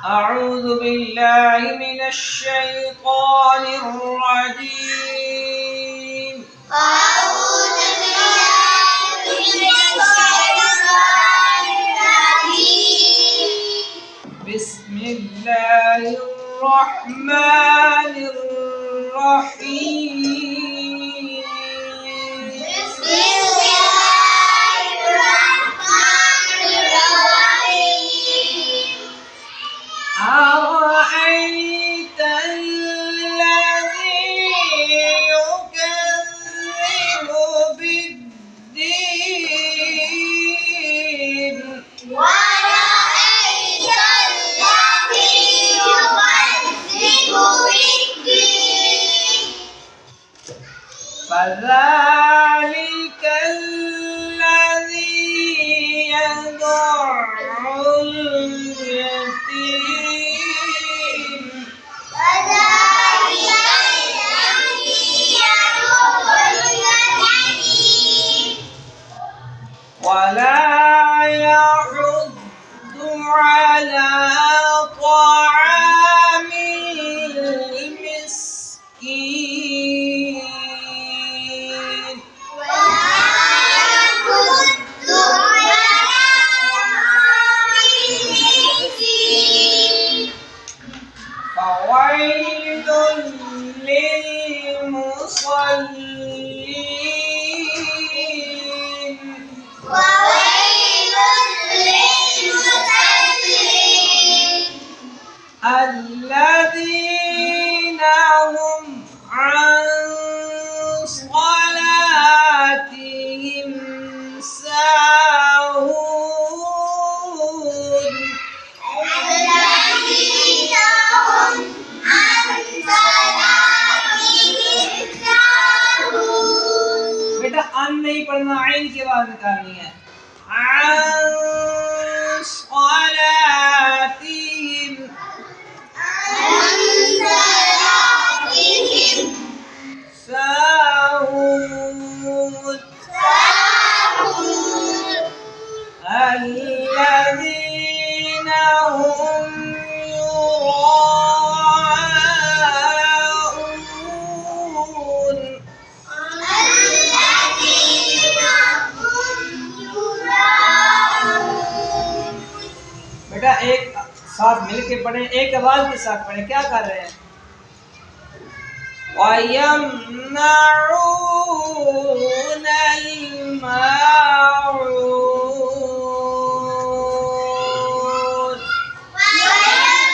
أعوذ بالله من الشيطان الرجيم. أعوذ بالله من الشيطان الرجيم. بسم الله الرحمن الرحيم. بسم الله الرحمن الرحيم. أرأيت الذي يكذب بالدين ورأيت الذي يكذب بالدين فذلك الذي يدع اليتيم فذلك الذي يدع اليتيم ولا يحض على طعام المسكين ولا يحض على طعام المسكين فويل للمصلين وويل للمصلين الذين هم عن صلاتهم ساهون الذين هم عن صلاتهم ساهون बेटा अन नहीं पढ़ना, आइन की आवाज निकालनी है। عن صلاتهم عن صلاتهم ساهون ساهون الذين هم يراءون الذين هم يراءون बेटा एक साथ मिलके पढ़े, एक आवाज के साथ पढ़े। क्या कर रहे हैं? وَيَمْنَعُونَ الْمَاعُونَ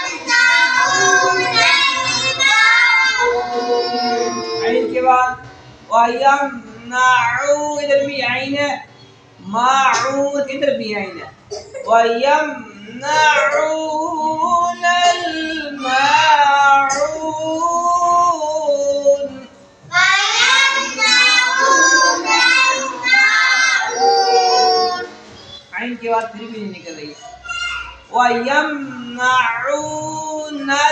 ويمنعون الماعون عين के बाद وَيَمْنَعُونَ इधर भी आइन है, माऊन इधर भी आइन है। وَيَمْنَعُونَ الْمَاعُونَ ويمنعون الماعون आइन के बाद फिर भी नहीं निकल रही है। وَيَمْنَعُونَ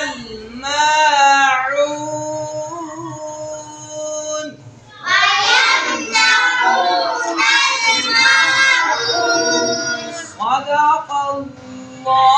الْمَاعُونَ ويمنعون الماعون صدق الله